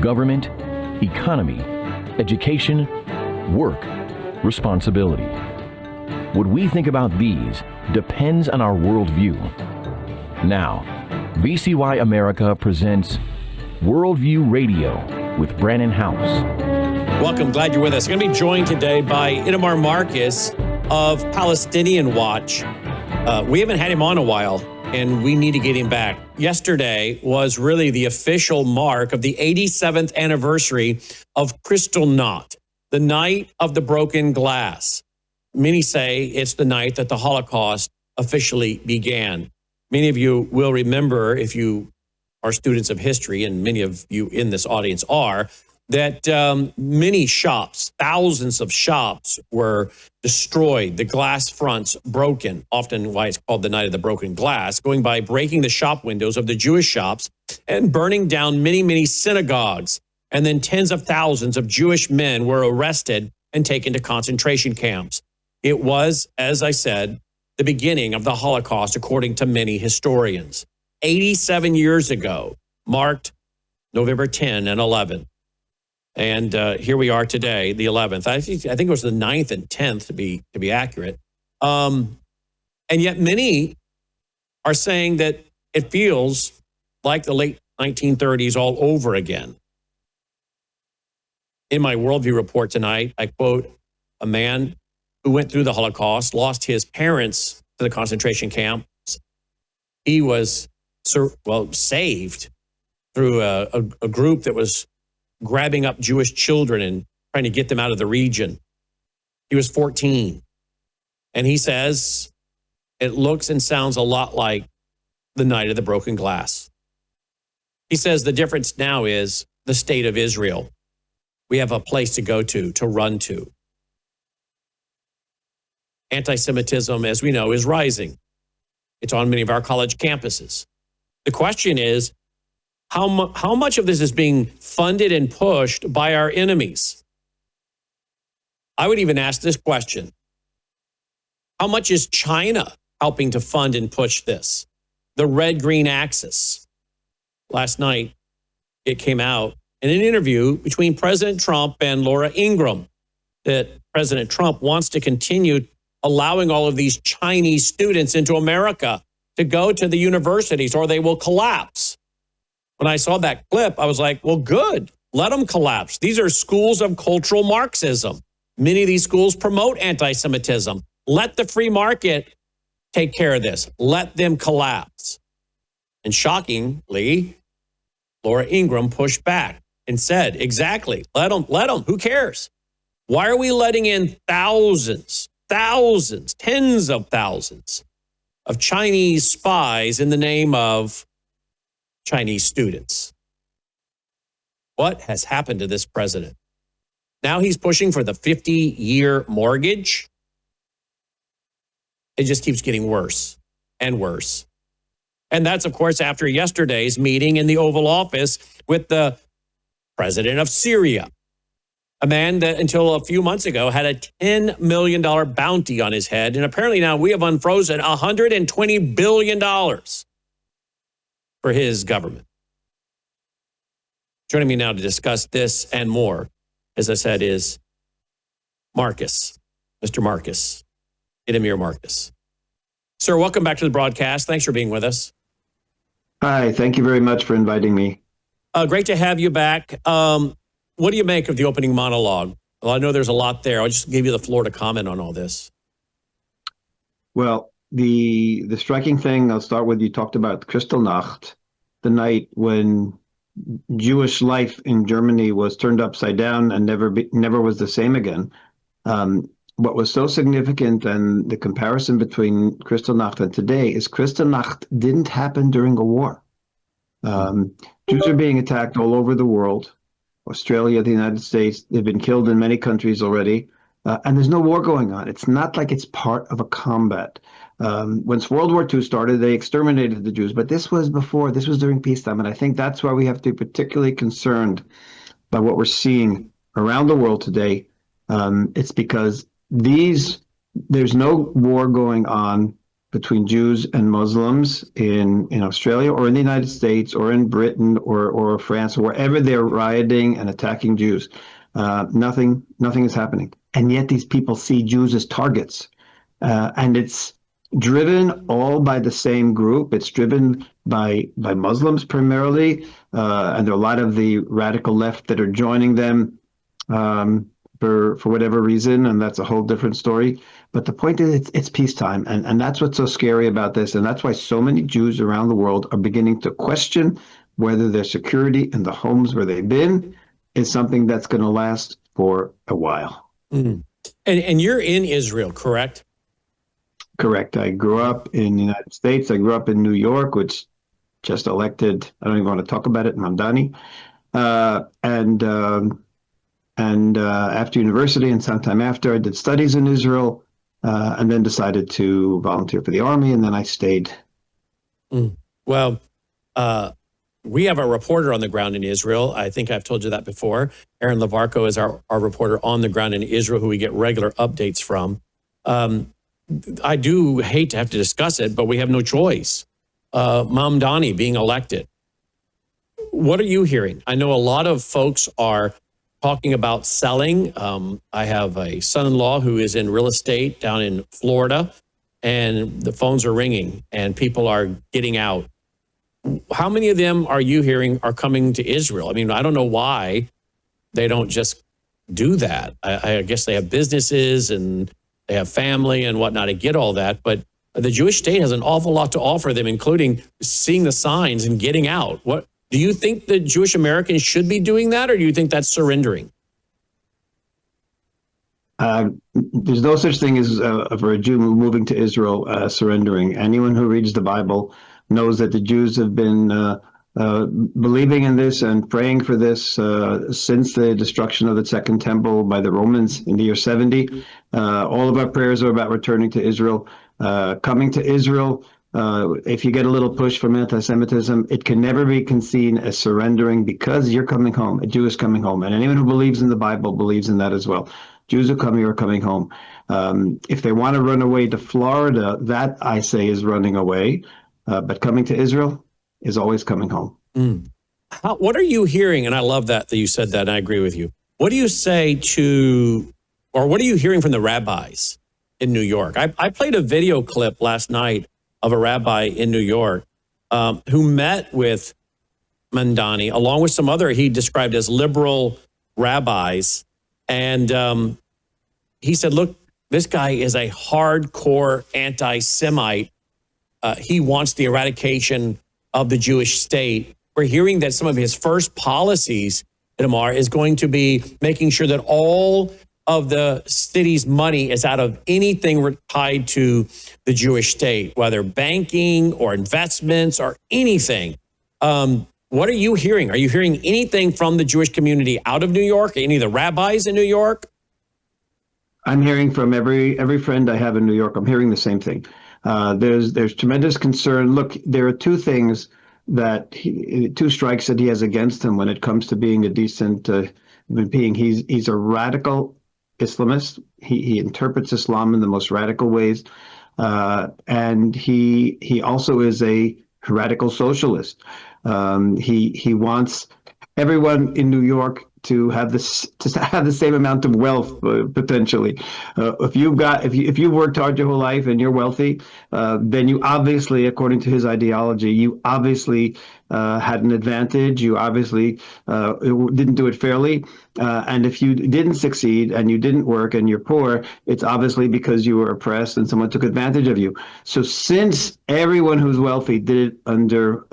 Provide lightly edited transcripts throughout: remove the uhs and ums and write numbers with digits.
government, economy, education, work, responsibility. What we think about these depends on our worldview. Now, VCY America presents Worldview Radio with Brannon House. Welcome, glad you're with us. I'm going to be joined today by Itamar Marcus of Palestinian Watch. We haven't had him on a while, and we need to get him back. Yesterday was really the official mark of the 87th anniversary of Kristallnacht, the night of the broken glass. Many say it's the night that the Holocaust officially began. Many of you will remember, if you are students of history, and many of you in this audience are, that many shops, thousands of shops were destroyed, the glass fronts broken, often why it's called the night of the broken glass, going by breaking the shop windows of the Jewish shops and burning down many, many synagogues. And then tens of thousands of Jewish men were arrested and taken to concentration camps. It was, as I said, the beginning of the Holocaust, according to many historians. 87 years ago, marked November 10 and 11. And here we are today, the 11th. I think it was the 9th and 10th to be accurate. And yet many are saying that it feels like the late 1930s all over again. In my Worldview report tonight, I quote a man who went through the Holocaust, lost his parents to the concentration camps. He was saved through a group that was grabbing up Jewish children and trying to get them out of the region. He was 14. And he says it looks and sounds a lot like the night of the broken glass. He says the difference now is the state of Israel. We have a place to go to run to. Anti-Semitism, as we know, is rising. It's on many of our college campuses. The question is, how much of this is being funded and pushed by our enemies? I would even ask this question. How much is China helping to fund and push this? The red-green axis. Last night, it came out in an interview between President Trump and Laura Ingraham that President Trump wants to continue allowing all of these Chinese students into America to go to the universities or they will collapse. When I saw that clip, I was like, well, good. Let them collapse. These are schools of cultural Marxism. Many of these schools promote anti-Semitism. Let the free market take care of this. Let them collapse. And shockingly, Laura Ingraham pushed back and said, exactly, let them. Who cares? Why are we letting in thousands, tens of thousands of Chinese spies in the name of Chinese students? What has happened to this president? Now he's pushing for the 50-year mortgage. It just keeps getting worse and worse. And that's, of course, after yesterday's meeting in the Oval Office with the president of Syria, a man that until a few months ago had a $10 million bounty on his head. And apparently now we have unfrozen $120 billion for his government. Joining me now to discuss this and more, as I said, is Marcus, Mr. Marcus, Itamar Marcus. Sir, welcome back to the broadcast. Thanks for being with us. Hi, thank you very much for inviting me. Great to have you back. What do you make of the opening monologue? Well, I know there's a lot there. I'll just give you the floor to comment on all this. Well, the striking thing, I'll start with, you talked about Kristallnacht, the night when Jewish life in Germany was turned upside down and never was the same again. What was so significant, and the comparison between Kristallnacht and today, is Kristallnacht didn't happen during a war. Jews are being attacked all over the world. Australia, the United States, they've been killed in many countries already. And there's no war going on. It's not like it's part of a combat. Once World War II started, they exterminated the Jews. But this was before, this was during peacetime. And I think that's why we have to be particularly concerned by what we're seeing around the world today. It's because there's no war going on between Jews and Muslims in Australia or in the United States or in Britain or France, or wherever they're rioting and attacking Jews. Nothing is happening. And yet these people see Jews as targets. And it's driven all by the same group. It's driven by Muslims primarily, and there are a lot of the radical left that are joining them for whatever reason, and that's a whole different story. But the point is, it's peacetime, and that's what's so scary about this, and that's why so many Jews around the world are beginning to question whether their security in the homes where they've been is something that's going to last for a while. Mm. And you're in Israel, correct? Correct. I grew up in the United States. I grew up in New York, which just elected, I don't even want to talk about it, Mamdani. And after university and sometime after, I did studies in Israel, and then decided to volunteer for the army, and then I stayed. Mm. Well, we have a reporter on the ground in Israel. I think I've told you that before. Aaron Levarco is our reporter on the ground in Israel, who we get regular updates from. I do hate to have to discuss it, but we have no choice. Mamdani being elected. What are you hearing? I know a lot of folks are talking about selling. I have a son-in-law who is in real estate down in Florida, and the phones are ringing and people are getting out. How many of them are you hearing are coming to Israel? I mean, I don't know why they don't just do that. I guess they have businesses and they have family and whatnot. I get all that, but the Jewish state has an awful lot to offer them, including seeing the signs and getting out. What do you think the Jewish Americans should be doing that, or do you think that's surrendering? There's no such thing as for a Jew moving to Israel surrendering. Anyone who reads the Bible knows that the Jews have been believing in this and praying for this since the destruction of the Second Temple by the Romans in the year 70. All of our prayers are about returning to Israel. Coming to Israel, if you get a little push from anti-Semitism, it can never be seen as surrendering, because you're coming home. A Jew is coming home. And anyone who believes in the Bible believes in that as well. Jews who come here are coming home. If they want to run away to Florida, that, I say, is running away. But coming to Israel is always coming home. Mm. What are you hearing? And I love that you said that, and I agree with you. What do you say to, or what are you hearing from the rabbis in New York? I played a video clip last night of a rabbi in New York who met with Mamdani, along with some other he described as liberal rabbis. And he said, look, this guy is a hardcore anti-Semite. He wants the eradication of the Jewish state. We're hearing that some of his first policies, Itamar, is going to be making sure that all of the city's money is out of anything tied to the Jewish state, whether banking or investments or anything. What are you hearing? Are you hearing anything from the Jewish community out of New York? Any of the rabbis in New York? I'm hearing from every friend I have in New York. I'm hearing the same thing. There's tremendous concern. Look, there are two strikes that he has against him when it comes to being a decent human being. He's a radical Islamist. He interprets Islam in the most radical ways, and he also is a radical socialist. He wants everyone in New York to have the same amount of wealth potentially. If you've worked hard your whole life and you're wealthy, then you obviously, according to his ideology, you obviously had an advantage. You obviously didn't do it fairly. And if you didn't succeed and you didn't work and you're poor, it's obviously because you were oppressed and someone took advantage of you. So since everyone who's wealthy did it under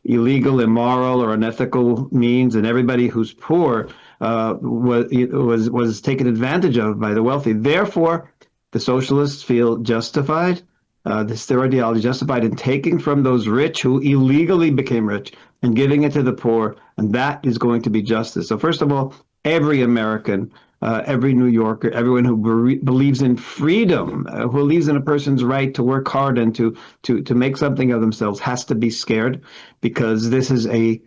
illegal, immoral, or unethical means, and everybody who's poor was taken advantage of by the wealthy, therefore the socialists feel justified. Their ideology justified in taking from those rich who illegally became rich and giving it to the poor, and that is going to be justice. So first of all, every American, every New Yorker, everyone who believes in freedom, who believes in a person's right to work hard and to make something of themselves, has to be scared, because this is a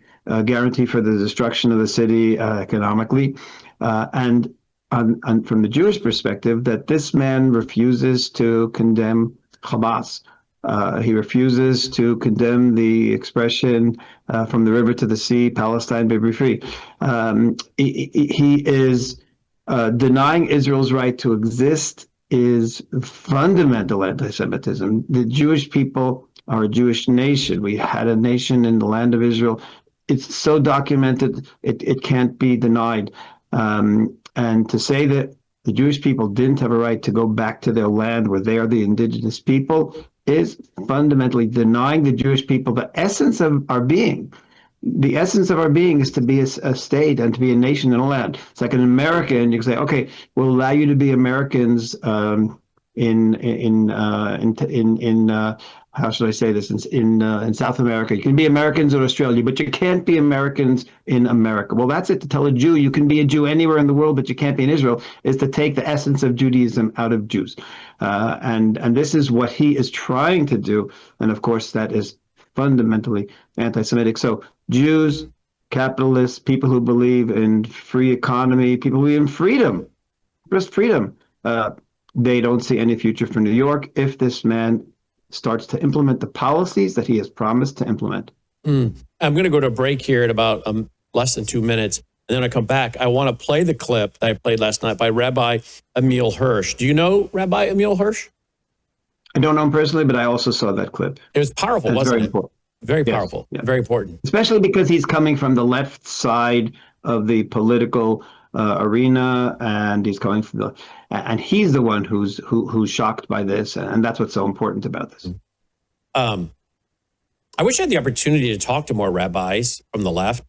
guarantee for the destruction of the city economically. And from the Jewish perspective, that this man refuses to condemn Hamas. He refuses to condemn the expression from the river to the sea, Palestine may be free. He is denying Israel's right to exist is fundamental anti-Semitism. The Jewish people are a Jewish nation. We had a nation in the land of Israel. It's so documented, it can't be denied. And to say that the Jewish people didn't have a right to go back to their land where they are the indigenous people is fundamentally denying the Jewish people the essence of our being. The essence of our being is to be a state and to be a nation and a land. It's like an American. You can say, okay, we'll allow you to be Americans in how should I say this, in South America. You can be Americans in Australia, but you can't be Americans in America. Well, that's it. To tell a Jew you can be a Jew anywhere in the world, but you can't be in Israel, is to take the essence of Judaism out of Jews. And this is what he is trying to do. And of course, that is fundamentally anti-Semitic. So Jews, capitalists, people who believe in free economy, people who believe in freedom, just freedom, they don't see any future for New York if this man starts to implement the policies that he has promised to implement. I'm going to go to a break here in about less than 2 minutes. And then when I come back, I want to play the clip that I played last night by Rabbi Emil Hirsch. Do you know Rabbi Emil Hirsch? I don't know him personally, but I also saw that clip. It was powerful, wasn't it? Important. Very powerful, yes. Very important. Especially because he's coming from the left side of the political arena, and he's coming from and he's the one who's shocked by this, and that's what's so important about this. I wish I had the opportunity to talk to more rabbis from the left,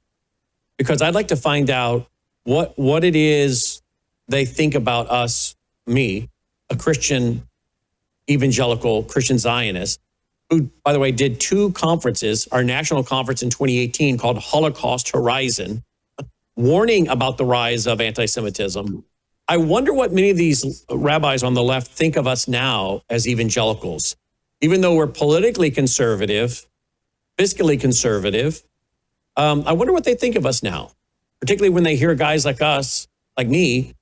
because I'd like to find out what it is they think about us, me, a Christian, evangelical Christian Zionist, who, by the way, did 2 conferences, our national conference in 2018 called Holocaust Horizon, warning about the rise of anti-Semitism. I wonder what many of these rabbis on the left think of us now as evangelicals. Even though we're politically conservative, fiscally conservative, I wonder what they think of us now, particularly when they hear guys like us, like me,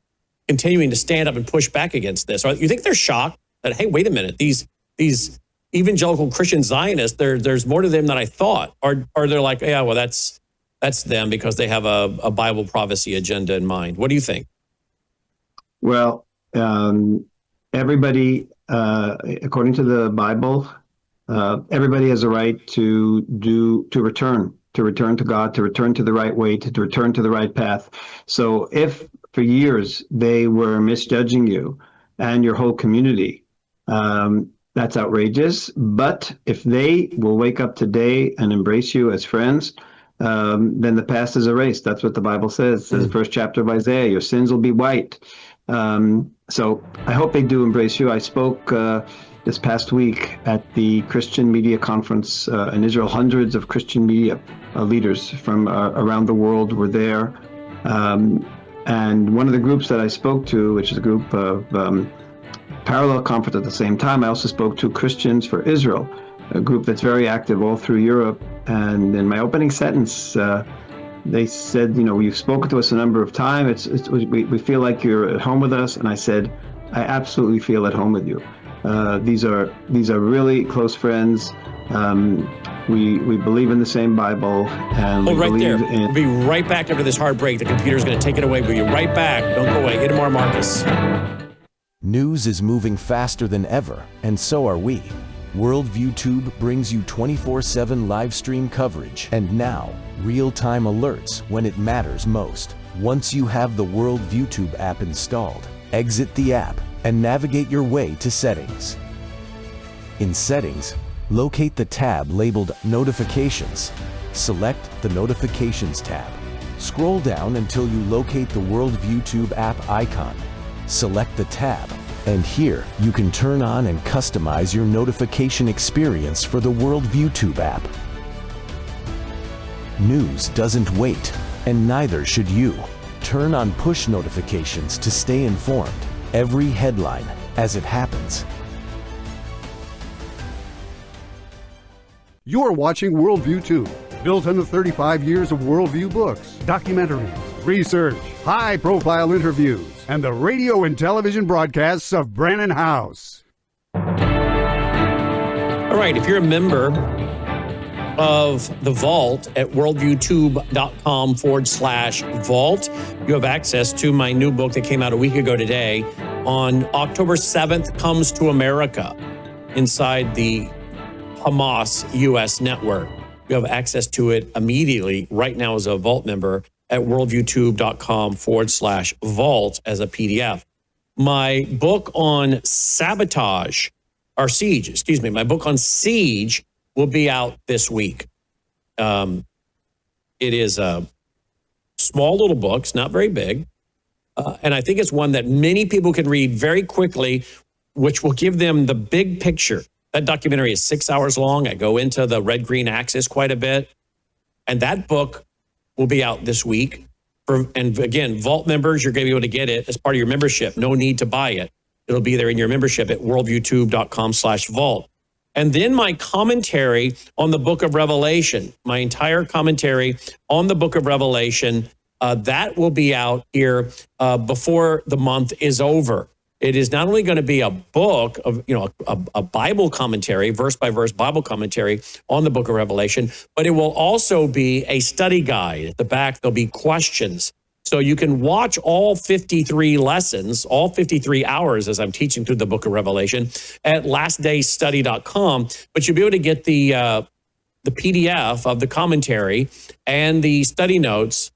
continuing to stand up and push back against this. Or you think they're shocked that, hey, wait a minute, these evangelical Christian Zionists, there's more to them than I thought. Or they're like, yeah, well, that's them because they have a Bible prophecy agenda in mind. What do you think? Well, everybody, according to the Bible, everybody has a right to return to God, to return to the right way, to return to the right path. So if for years they were misjudging you and your whole community, that's outrageous. But if they will wake up today and embrace you as friends, then the past is erased. That's what the Bible says. It says the first chapter of Isaiah, your sins will be white. So I hope they do embrace you. I spoke this past week at the Christian Media Conference in Israel. Hundreds of Christian media leaders from around the world were there. And one of the groups that I spoke to, which is a group of parallel conference at the same time, I also spoke to Christians for Israel, a group that's very active all through Europe. And in my opening sentence, they said, you've spoken to us a number of times. We feel like you're at home with us. And I said, I absolutely feel at home with you. These are really close friends. We believe in the same Bible, and we right believe there. We'll be right back after this hard break. The computer's going to take it away. We'll be right back. Don't go away. Itamar Marcus. News is moving faster than ever, and so are we. Worldview Tube brings you 24/7 live stream coverage and now real-time alerts when it matters most. Once you have the Worldview Tube app installed, exit the app and navigate your way to Settings. In Settings, locate the tab labeled Notifications. Select the Notifications tab. Scroll down until you locate the Worldview Tube app icon. Select the tab, and here you can turn on and customize your notification experience for the Worldview Tube app. News doesn't wait, and neither should you. Turn on push notifications to stay informed. Every headline as it happens. You're watching Worldview 2, built on the 35 years of Worldview books, documentaries, research, high-profile interviews, and the radio and television broadcasts of Brannon House. All right, if you're a member of the Vault at worldviewtube.com/vault, you have access to my new book that came out a week ago today. On October 7th, Comes to America, inside the Hamas U.S. network. You have access to it immediately right now as a Vault member at worldviewtube.com/vault as a PDF. My book on sabotage, or siege, excuse me, my book on siege will be out this week. It is a small little book. It's not very big. And I think it's one that many people can read very quickly, which will give them the big picture. That documentary is 6 hours long. I go into the red-green axis quite a bit. And that book will be out this week. And again, Vault members, you're going to be able to get it as part of your membership. No need to buy it. It'll be there in your membership at worldviewtube.com/vault. And then my commentary on the book of Revelation, my entire commentary on the book of Revelation, that will be out here before the month is over. It is not only going to be a book of, a Bible commentary, verse by verse Bible commentary on the book of Revelation, but it will also be a study guide. At the back, there'll be questions. So you can watch all 53 lessons, all 53 hours as I'm teaching through the book of Revelation at lastdaystudy.com, but you'll be able to get the PDF of the commentary and the study notes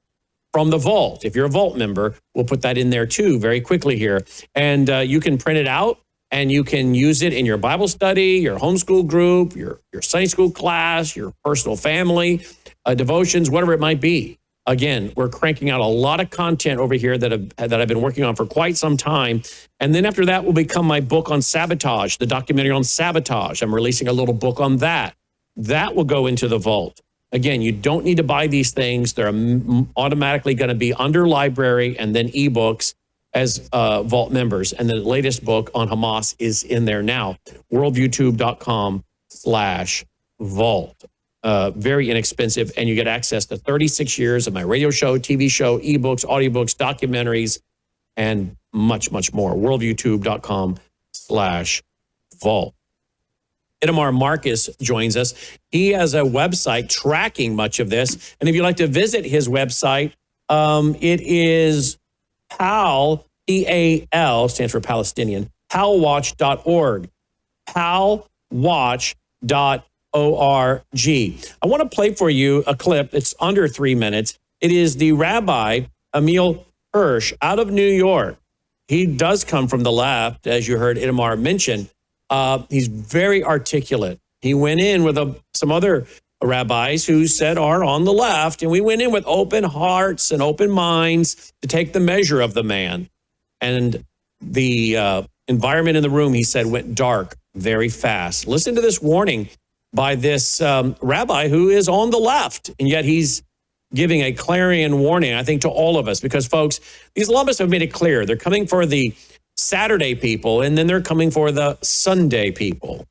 from the Vault. If you're a Vault member, we'll put that in there too very quickly here. And you can print it out and you can use it in your Bible study, your homeschool group, your Sunday school class, your personal family, devotions, whatever it might be. Again, we're cranking out a lot of content over here that I've been working on for quite some time. And then after that will become my book on sabotage, the documentary on sabotage. I'm releasing a little book on that. That will go into the Vault. Again, you don't need to buy these things. They're automatically going to be under library and then ebooks as Vault members. And the latest book on Hamas is in there now, worldviewtube.com/vault. Very inexpensive. And you get access to 36 years of my radio show, TV show, ebooks, audiobooks, documentaries, and much, much more. worldviewtube.com/vault. Itamar Marcus joins us. He has a website tracking much of this. And if you'd like to visit his website, it is PAL, P-A-L, stands for Palestinian, palwatch.org, palwatch.org. I want to play for you a clip. It's under 3 minutes. It is the Rabbi Emil Hirsch out of New York. He does come from the left, as you heard Itamar mention. He's very articulate. He went in with some other rabbis who said are on the left, and we went in with open hearts and open minds to take the measure of the man. And the environment in the room, he said, went dark very fast. Listen to this warning by this rabbi who is on the left, and yet he's giving a clarion warning, I think, to all of us, because, folks, these Islamists have made it clear. They're coming for the Saturday people, and then they're coming for the Sunday people.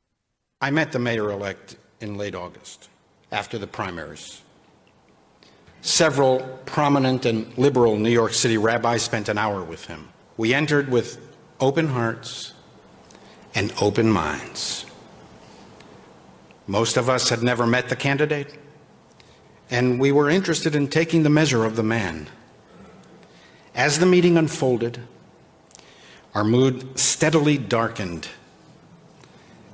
I met the mayor-elect in late August, after the primaries. Several prominent and liberal New York City rabbis spent an hour with him. We entered with open hearts and open minds. Most of us had never met the candidate, and we were interested in taking the measure of the man. As the meeting unfolded, our mood steadily darkened,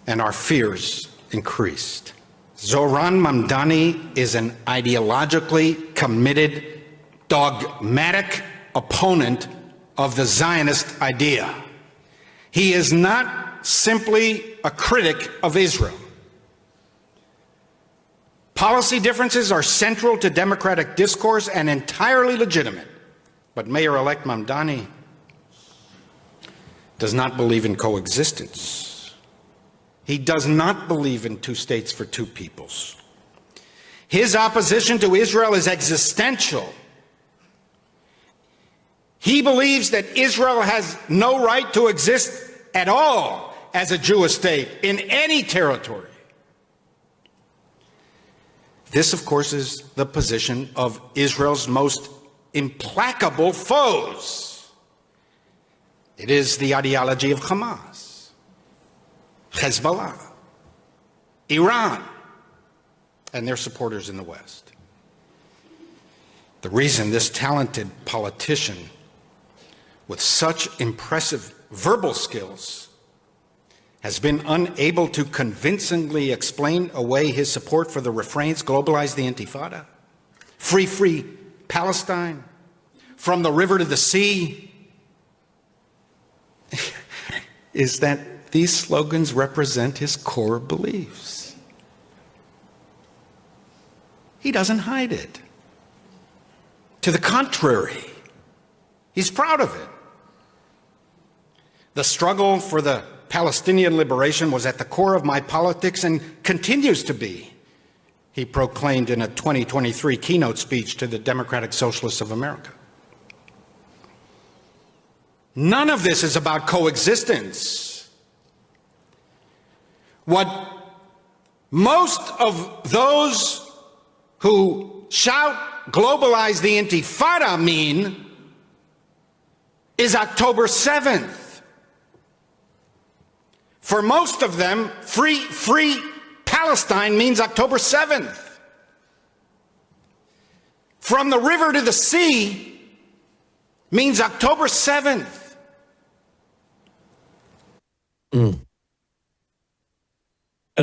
and our fears increased. Zoran Mamdani is an ideologically committed, dogmatic opponent of the Zionist idea. He is not simply a critic of Israel. Policy differences are central to democratic discourse and entirely legitimate. But Mayor-elect Mamdani does not believe in coexistence. He does not believe in two states for two peoples. His opposition to Israel is existential. He believes that Israel has no right to exist at all as a Jewish state in any territory. This, of course, is the position of Israel's most implacable foes. It is the ideology of Hamas, Hezbollah, Iran, and their supporters in the West. The reason this talented politician with such impressive verbal skills has been unable to convincingly explain away his support for the refrains globalize the Intifada, free Palestine, from the river to the sea, is that these slogans represent his core beliefs. He doesn't hide it. To the contrary, he's proud of it. The struggle for the Palestinian liberation was at the core of my politics and continues to be, he proclaimed in a 2023 keynote speech to the Democratic Socialists of America. None of this is about coexistence. What most of those who shout globalize the Intifada mean is October 7th. For most of them, free Palestine means October 7th. From the river to the sea means October 7th. And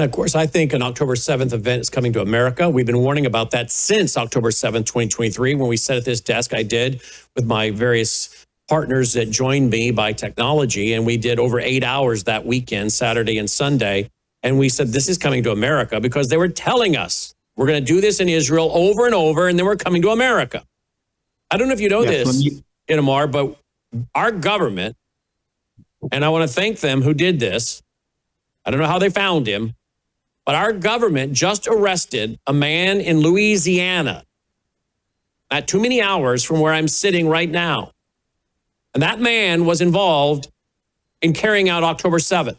of course, I think an October 7th event is coming to America. We've been warning about that since October 7th, 2023. When we sat at this desk, I did with my various partners that joined me by technology. And we did over 8 hours that weekend, Saturday and Sunday. And we said, this is coming to America because they were telling us we're going to do this in Israel over and over. And then we're coming to America. I don't know if you know this, Itamar, but our government, and I want to thank them who did this. I don't know how they found him. But our government just arrested a man in Louisiana, not too many hours from where I'm sitting right now. And that man was involved in carrying out October 7th.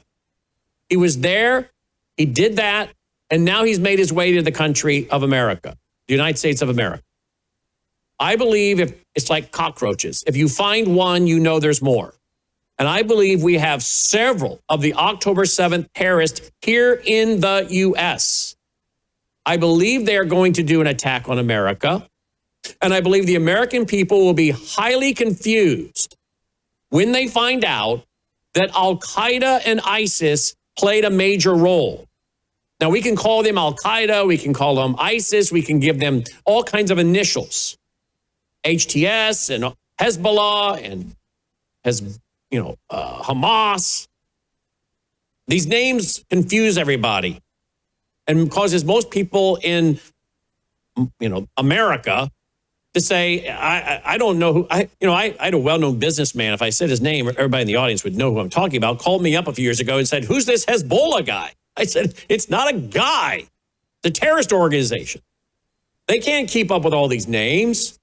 He was there, he did that, and now he's made his way to the country of America, the United States of America. I believe if it's like cockroaches. If you find one, you know there's more. And I believe we have several of the October 7th terrorists here in the U.S. I believe they are going to do an attack on America. And I believe the American people will be highly confused when they find out that Al-Qaeda and ISIS played a major role. Now, we can call them Al-Qaeda, we can call them ISIS, we can give them all kinds of initials. HTS and Hezbollah and Hamas. These names confuse everybody and causes most people in, America to say, I don't know who, I had a well-known businessman. If I said his name, everybody in the audience would know who I'm talking about, called me up a few years ago and said, who's this Hezbollah guy? I said, it's not a guy. It's a terrorist organization. They can't keep up with all these names.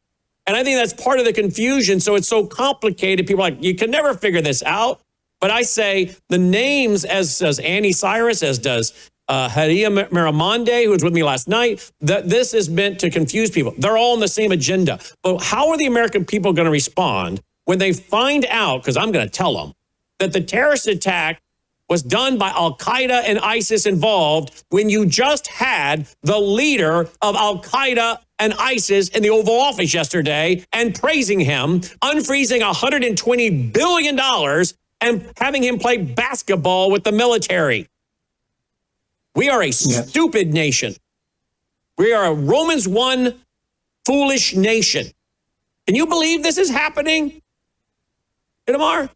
And I think that's part of the confusion. So it's so complicated. People are like, you can never figure this out. But I say the names, as does Annie Cyrus, as does Haria Miramonde, who was with me last night, that this is meant to confuse people. They're all on the same agenda. But how are the American people going to respond when they find out, because I'm going to tell them, that the terrorist attack was done by Al-Qaeda and ISIS involved when you just had the leader of Al-Qaeda and ISIS in the Oval Office yesterday and praising him, unfreezing $120 billion and having him play basketball with the military. We are a stupid nation. We are a Romans 1 foolish nation. Can you believe this is happening, Itamar?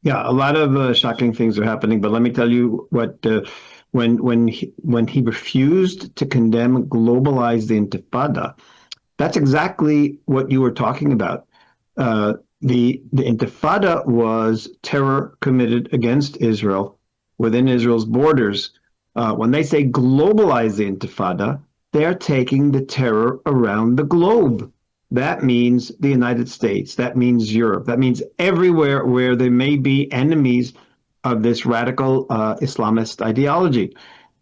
Yeah, a lot of shocking things are happening. But let me tell you what, when he refused to condemn, globalize the Intifada, that's exactly what you were talking about. The Intifada was terror committed against Israel within Israel's borders. When they say globalize the Intifada, they are taking the terror around the globe. That means the United States. That means Europe. That means everywhere where there may be enemies of this radical Islamist ideology.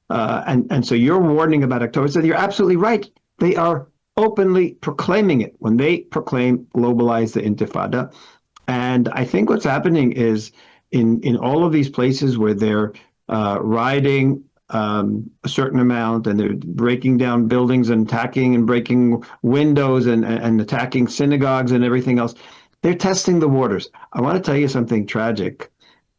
And so your warning about October 7th, you're absolutely right. They are openly proclaiming it when they proclaim globalize the Intifada. And I think what's happening is in all of these places where they're riding a certain amount, and they're breaking down buildings and attacking and breaking windows and attacking synagogues and everything else. They're testing the waters. I want to tell you something tragic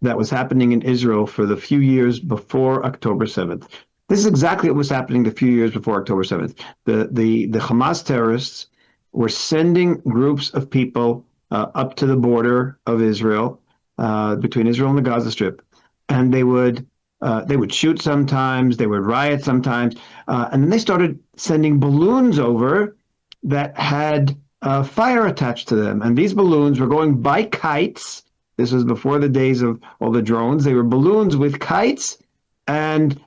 that was happening in Israel for the few years before October 7th. This is exactly what was happening the few years before October 7th. The Hamas terrorists were sending groups of people up to the border of Israel, between Israel and the Gaza Strip, and they would shoot sometimes, they would riot sometimes, and then they started sending balloons over that had fire attached to them. And these balloons were going by kites. This was before the days of all the drones. They were balloons with kites, and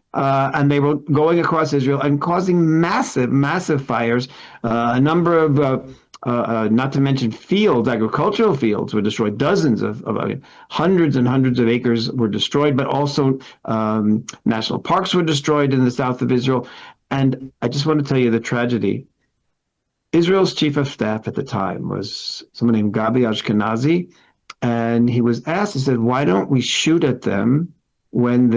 they were going across Israel and causing massive, massive fires. A number of not to mention fields, agricultural fields were destroyed. Dozens of hundreds and hundreds of acres were destroyed, but also national parks were destroyed in the south of Israel. And I just want to tell you the tragedy. Israel's chief of staff at the time was someone named Gabi Ashkenazi, and he was asked, he said, why don't we shoot at them when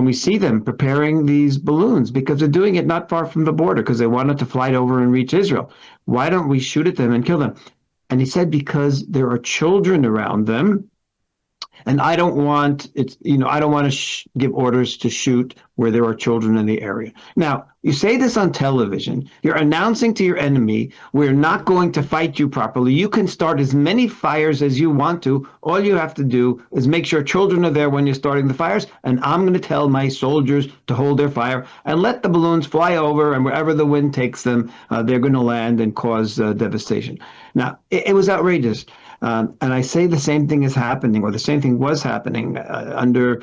we see them preparing these balloons, because they're doing it not far from the border, because they wanted to fly over and reach Israel. Why don't we shoot at them and kill them? And he said, because there are children around them, and I don't want to give orders to shoot where there are children in the area. Now, you say this on television. You're announcing to your enemy, we're not going to fight you properly. You can start as many fires as you want to. All you have to do is make sure children are there when you're starting the fires, and I'm going to tell my soldiers to hold their fire and let the balloons fly over, and wherever the wind takes them, they're going to land and cause devastation. Now, it was outrageous. And I say the same thing is happening, or the same thing was happening under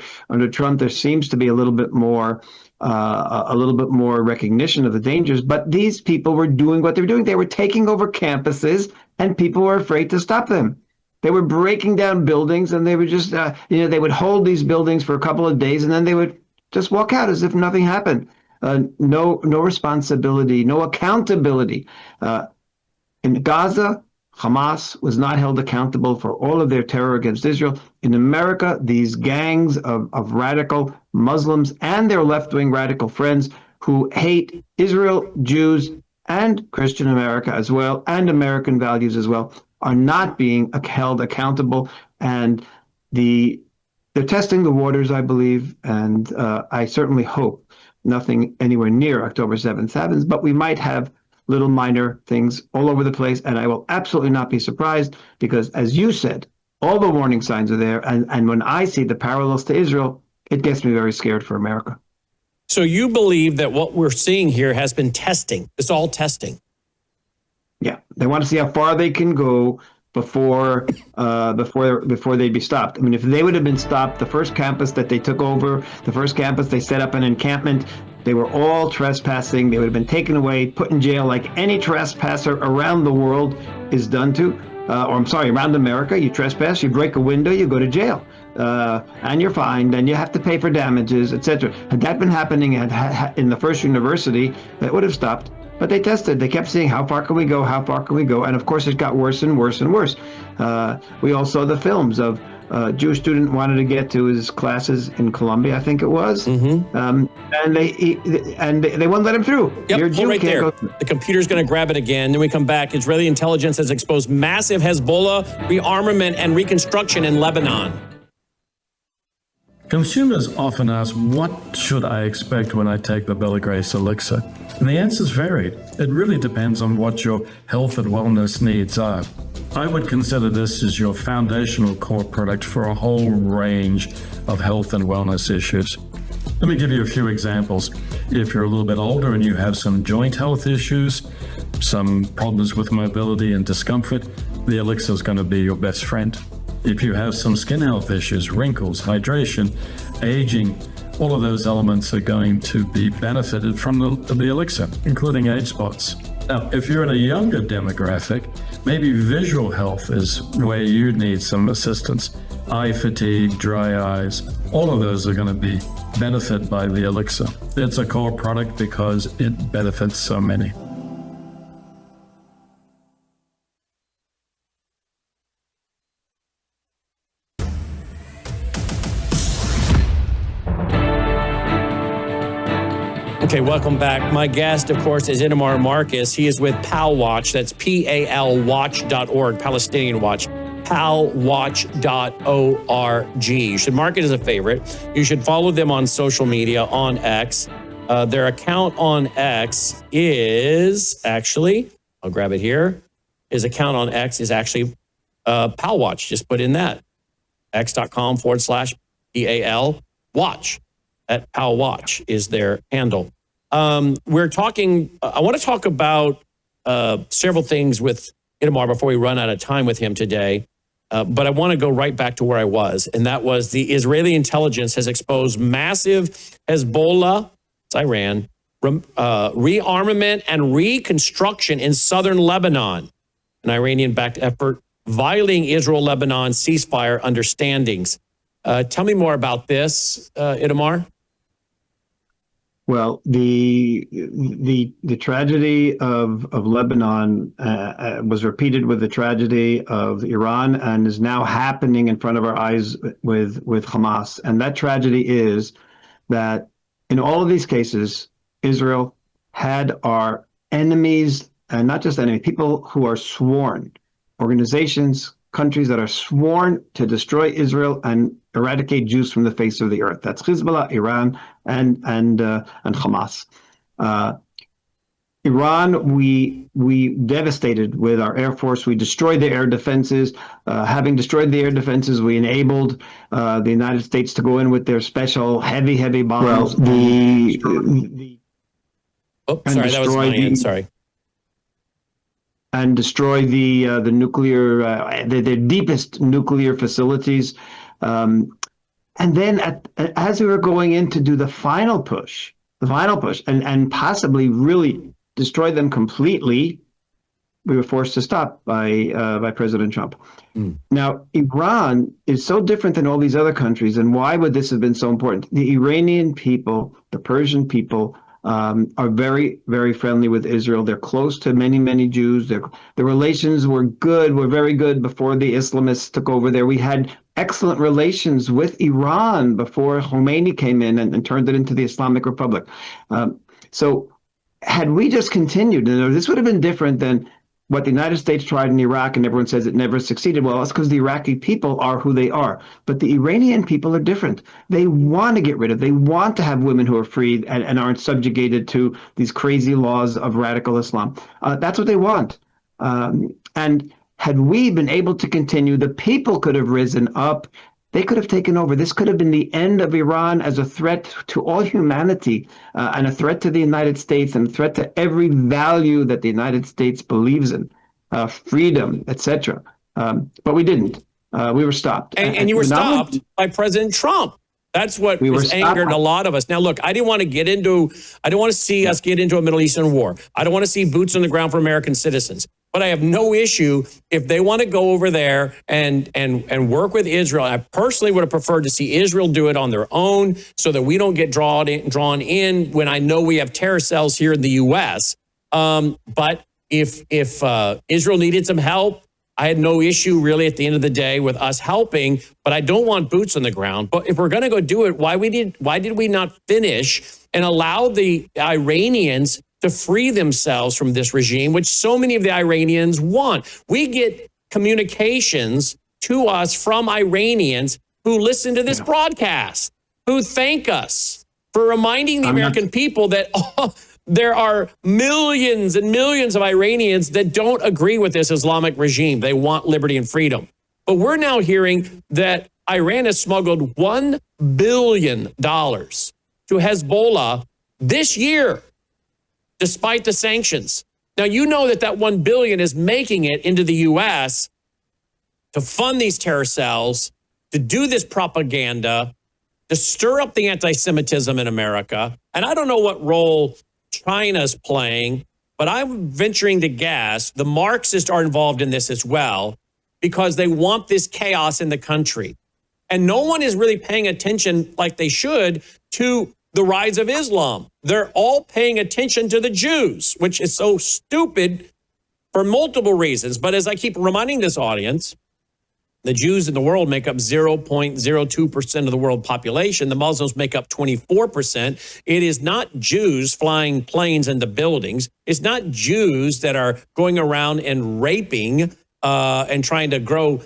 Trump. There seems to be a little bit more recognition of the dangers. But these people were doing what they were doing. They were taking over campuses, and people were afraid to stop them. They were breaking down buildings, and they were just they would hold these buildings for a couple of days, and then they would just walk out as if nothing happened. No responsibility, no accountability. In Gaza, Hamas was not held accountable for all of their terror against Israel. In America, these gangs of radical Muslims and their left-wing radical friends who hate Israel, Jews, and Christian America as well, and American values as well, are not being held accountable. And they're testing the waters, I believe, and I certainly hope nothing anywhere near October 7th happens, but we might have little minor things all over the place, and I will absolutely not be surprised, because, as you said, all the warning signs are there, and when I see the parallels to Israel, it gets me very scared for America. So you believe that what we're seeing here has been testing? It's all testing. Yeah, they want to see how far they can go before they'd be stopped. I mean, if they would have been stopped, the first campus that they took over, the first campus they set up an encampment, they were all trespassing. They would have been taken away, put in jail like any trespasser around the world is done to. Around America, you trespass, you break a window, you go to jail. And you're fined, and you have to pay for damages, etc. Had that been happening in the first university, that would have stopped. But they tested. They kept seeing how far can we go, how far can we go, and of course it got worse and worse and worse. We all saw the films of a Jewish student wanted to get to his classes in Columbia, I think it was, and they wouldn't let him through. Yep, You're a Jew, right can't there. go. The computer's going to grab it again. Then we come back. Israeli intelligence has exposed massive Hezbollah rearmament and reconstruction in Lebanon. Consumers often ask, what should I expect when I take the Bella Grace elixir? And the answer's varied. It really depends on what your health and wellness needs are. I would consider this as your foundational core product for a whole range of health and wellness issues. Let me give you a few examples. If you're a little bit older and you have some joint health issues, some problems with mobility and discomfort, the elixir is going to be your best friend. If you have some skin health issues, wrinkles, hydration, aging, all of those elements are going to be benefited from the elixir, including age spots. Now, if you're in a younger demographic, maybe visual health is where you need some assistance. Eye fatigue, dry eyes, all of those are going to be benefited by the elixir. It's a core product because it benefits so many. Okay, welcome back. My guest, of course, is Itamar Marcus. He is with PAL Watch. That's PALWatch.org, Palestinian Watch. PALWatch.org. You should mark it as a favorite. You should follow them on social media, on X. Their account on X is actually, I'll grab it here. His account on X is actually PAL Watch. Just put in that. x.com/PAL Watch. At PAL Watch is their handle. We're talking, I want to talk about several things with Itamar before we run out of time with him today. But I want to go right back to where I was. And that was the Israeli intelligence has exposed massive Hezbollah, it's Iran, rearmament and reconstruction in southern Lebanon, an Iranian-backed effort violating Israel-Lebanon ceasefire understandings. Tell me more about this, Itamar. Well, the tragedy of Lebanon was repeated with the tragedy of Iran and is now happening in front of our eyes with Hamas. And that tragedy is that in all of these cases, Israel had our enemies, and not just enemies, people who are sworn, organizations, countries that are sworn to destroy Israel and eradicate Jews from the face of the earth. That's Hezbollah, Iran, and Hamas. Iran, we devastated with our Air Force. We destroyed the air defenses. Having destroyed the air defenses, we enabled the United States to go in with their special heavy bombs. Sorry, that was my end. Sorry. And destroy the nuclear, the deepest nuclear facilities. And then as we were going in to do the final push, and possibly really destroy them completely, we were forced to stop by President Trump. Now, Iran is so different than all these other countries, and why would this have been so important? The Iranian people, the Persian people, are very, very friendly with Israel. They're close to many Jews. The relations were very good before the Islamists took over there. We had excellent relations with Iran before Khomeini came in and turned it into the Islamic Republic. So had we just continued, this would have been different than what the United States tried in Iraq, and everyone says it never succeeded. Well, that's because the Iraqi people are who they are. But the Iranian people are different. They want to get rid of, they want to have women who are free and aren't subjugated to these crazy laws of radical Islam. That's what they want. And had we been able to continue, the people could have risen up. They could have taken over. This could have been the end of Iran as a threat to all humanity, and a threat to the United States, and a threat to every value that the United States believes in, freedom, etc. But we didn't. We were stopped. And you were stopped by President Trump. That's what has angered a lot of us. Now, look, I don't want to see us get into a Middle Eastern war. I don't want to see boots on the ground for American citizens. But I have no issue if they want to go over there and work with Israel. I personally would have preferred to see Israel do it on their own so that we don't get drawn in when I know we have terror cells here in the U.S. But if Israel needed some help, I had no issue really at the end of the day with us helping, but I don't want boots on the ground. But if we're going to go do it, why did we not finish and allow the Iranians to free themselves from this regime, which so many of the Iranians want? We get communications to us from Iranians who listen to this broadcast, who thank us for reminding the American people that there are millions and millions of Iranians that don't agree with this Islamic regime. They want liberty and freedom. But we're now hearing that Iran has smuggled $1 billion to Hezbollah this year, despite the sanctions. Now, you know that $1 billion is making it into the U.S. to fund these terror cells, to do this propaganda, to stir up the anti-Semitism in America. And I don't know what role China's playing, but I'm venturing to guess the Marxists are involved in this as well, because they want this chaos in the country. And no one is really paying attention like they should to the rise of Islam. They're all paying attention to the Jews, which is so stupid for multiple reasons. But as I keep reminding this audience, The Jews in the world make up 0.02% of the world population. The Muslims make up 24%. It is not Jews flying planes into buildings. It's not Jews that are going around and raping and trying to grow,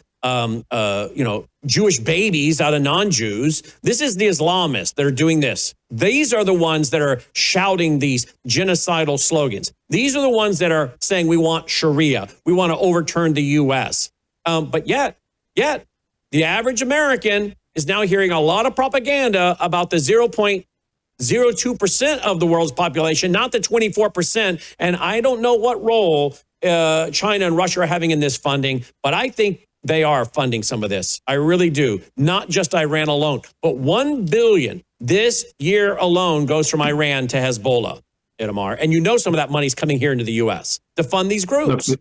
Jewish babies out of non-Jews. This is the Islamists that are doing this. These are the ones that are shouting these genocidal slogans. These are the ones that are saying we want Sharia. We want to overturn the U.S. But yet, the average American is now hearing a lot of propaganda about the 0.02% of the world's population, not the 24%. And I don't know what role China and Russia are having in this funding, but I think they are funding some of this. I really do. Not just Iran alone, but $1 billion this year alone goes from Iran to Hezbollah, Itamar. And you know some of that money is coming here into the U.S. to fund these groups. Look,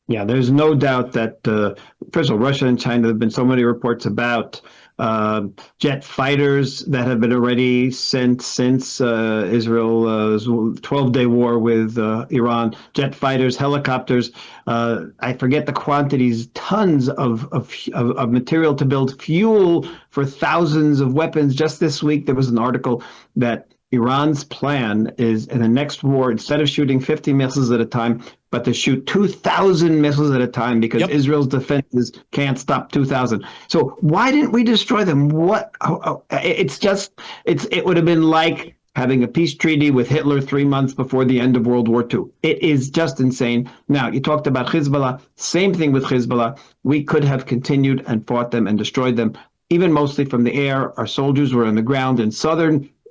yeah, there's no doubt that, first of all, Russia and China, there have been so many reports about jet fighters that have been already sent since Israel's 12-day war with Iran, jet fighters, helicopters. I forget the quantities, tons of material to build fuel for thousands of weapons. Just this week, there was an article that Iran's plan is in the next war, instead of shooting 50 missiles at a time, but to shoot 2,000 missiles at a time because Israel's defenses can't stop 2,000. So why didn't we destroy them? It would have been like having a peace treaty with Hitler 3 months before the end of World War II. It is just insane. Now, you talked about Hezbollah. Same thing with Hezbollah. We could have continued and fought them and destroyed them, even mostly from the air. Our soldiers were on the ground in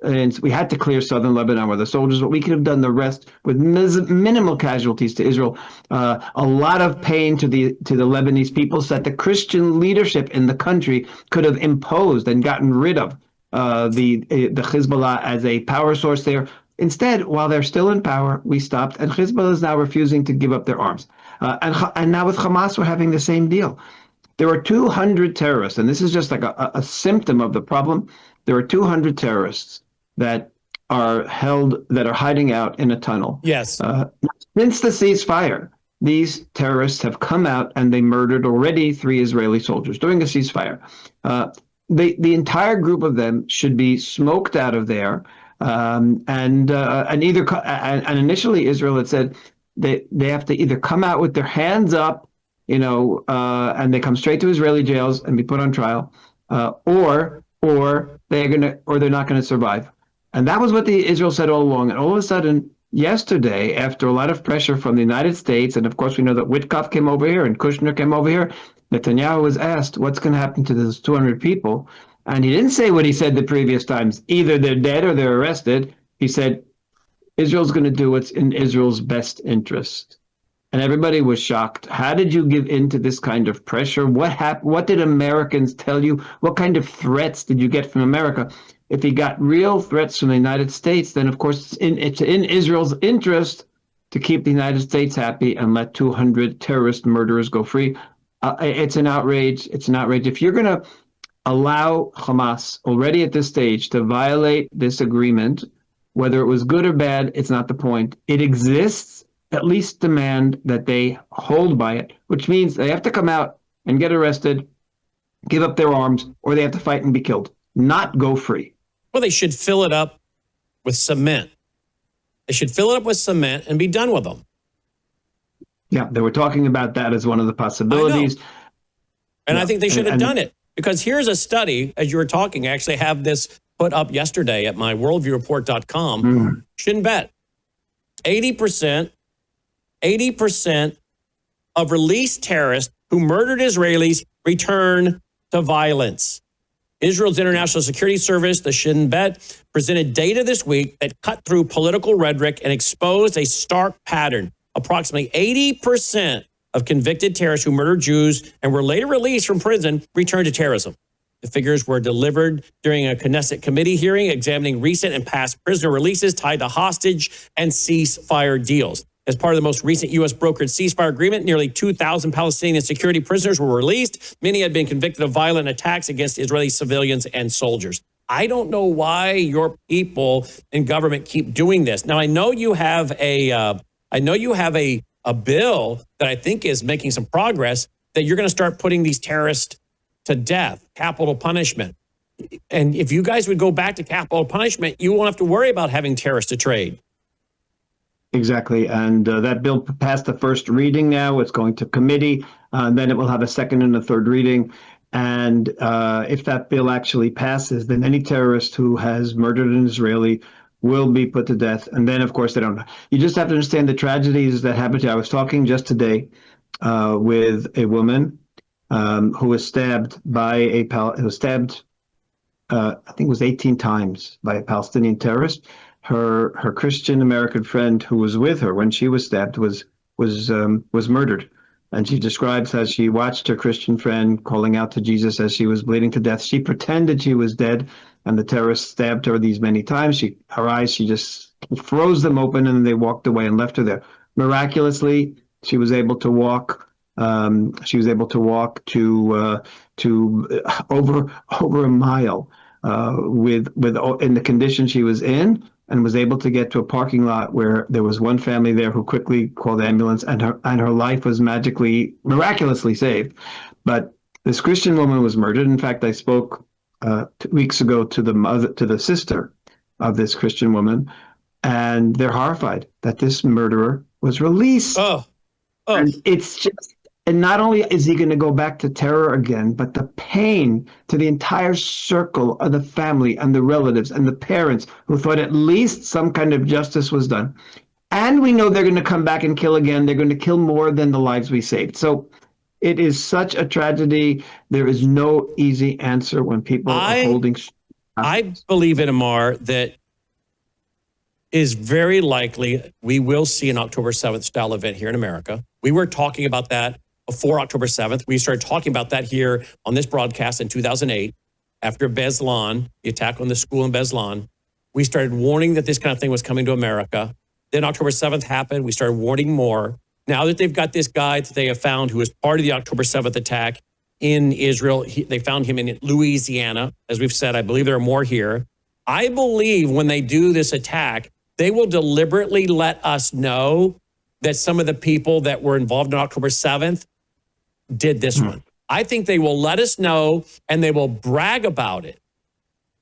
and we had to clear southern Lebanon with the soldiers, but we could have done the rest with minimal casualties to Israel. A lot of pain to the Lebanese people, so that the Christian leadership in the country could have imposed and gotten rid of the Hezbollah as a power source there. Instead, while they're still in power, we stopped, and Hezbollah is now refusing to give up their arms. And now with Hamas, we're having the same deal. There are 200 terrorists, and this is just like a symptom of the problem. There are 200 terrorists that are hiding out in a tunnel. Yes. Since the ceasefire, these terrorists have come out and they murdered already 3 Israeli soldiers during a ceasefire. The entire group of them should be smoked out of there. And initially Israel had said they have to either come out with their hands up, and they come straight to Israeli jails and be put on trial, or they're not going to survive. And that was what Israel said all along. And all of a sudden, yesterday, after a lot of pressure from the United States, and of course we know that Witkoff came over here and Kushner came over here, Netanyahu was asked, what's going to happen to those 200 people? And he didn't say what he said the previous times. Either they're dead or they're arrested. He said, Israel's going to do what's in Israel's best interest. And everybody was shocked. How did you give in to this kind of pressure? What happened? What did Americans tell you? What kind of threats did you get from America? If he got real threats from the United States, then of course it's in Israel's interest to keep the United States happy and let 200 terrorist murderers go free. It's an outrage. It's an outrage. If you're going to allow Hamas already at this stage to violate this agreement, whether it was good or bad, it's not the point. It exists. At least demand that they hold by it, which means they have to come out and get arrested, give up their arms, or they have to fight and be killed, not go free. Well, they should fill it up with cement. They should fill it up with cement and be done with them. Yeah, they were talking about that as one of the possibilities. And I think they should have done it, because here's a study, as you were talking, I actually have this put up yesterday at my worldviewreport.com. Shouldn't bet. 80% of released terrorists who murdered Israelis return to violence. Israel's International Security Service, the Shin Bet, presented data this week that cut through political rhetoric and exposed a stark pattern. Approximately 80% of convicted terrorists who murdered Jews and were later released from prison returned to terrorism. The figures were delivered during a Knesset committee hearing examining recent and past prisoner releases tied to hostage and ceasefire deals. As part of the most recent U.S. brokered ceasefire agreement, nearly 2,000 Palestinian security prisoners were released. Many had been convicted of violent attacks against Israeli civilians and soldiers. I don't know why your people in government keep doing this. Now, I know you have a bill that I think is making some progress, that you're going to start putting these terrorists to death, capital punishment. And if you guys would go back to capital punishment, you won't have to worry about having terrorists to trade. Exactly. And that bill passed the first reading now. It's going to committee. Then it will have a second and a third reading. And if that bill actually passes, then any terrorist who has murdered an Israeli will be put to death. And then, of course, they don't. You just have to understand the tragedies that happened. I was talking just today with a woman who was stabbed by I think it was 18 times by a Palestinian terrorist. Her Christian American friend who was with her when she was stabbed was murdered. And she describes how she watched her Christian friend calling out to Jesus as she was bleeding to death. She pretended she was dead, and the terrorist stabbed her these many times. She just froze them open, and they walked away and left her there. Miraculously, she was able to walk. She was able to walk to over a mile with in the condition she was in, and was able to get to a parking lot where there was one family there who quickly called the ambulance, and her life was miraculously saved. But this Christian woman was murdered. In fact, I spoke 2 weeks ago to the sister of this Christian woman, and they're horrified that this murderer was released. And it's just, and not only is he going to go back to terror again, but the pain to the entire circle of the family and the relatives and the parents who thought at least some kind of justice was done. And we know they're going to come back and kill again. They're going to kill more than the lives we saved. So it is such a tragedy. There is no easy answer when people are holding. I believe, Itamar, that is very likely we will see an October 7th style event here in America. We were talking about that before October 7th. We started talking about that here on this broadcast in 2008 after Beslan, the attack on the school in Beslan. We started warning that this kind of thing was coming to America. Then October 7th happened. We started warning more. Now that they've got this guy that they have found who was part of the October 7th attack in Israel, they found him in Louisiana. As we've said, I believe there are more here. I believe when they do this attack, they will deliberately let us know that some of the people that were involved on October 7th did this one. I think they will let us know, and they will brag about it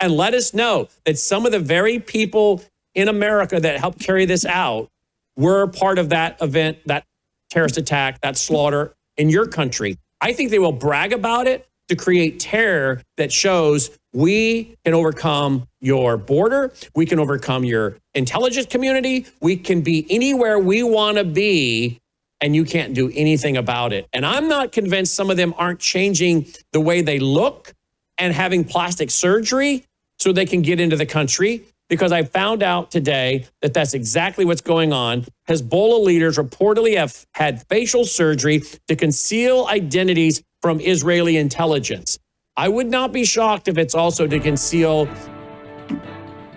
and let us know that some of the very people in America that helped carry this out were part of that event, that terrorist attack, that slaughter in your country. I think they will brag about it to create terror that shows we can overcome your border, we can overcome your intelligence community, we can be anywhere we want to be, and you can't do anything about it. And I'm not convinced some of them aren't changing the way they look and having plastic surgery so they can get into the country, because I found out today that that's exactly what's going on. Hezbollah leaders reportedly have had facial surgery to conceal identities from Israeli intelligence. I would not be shocked if it's also to conceal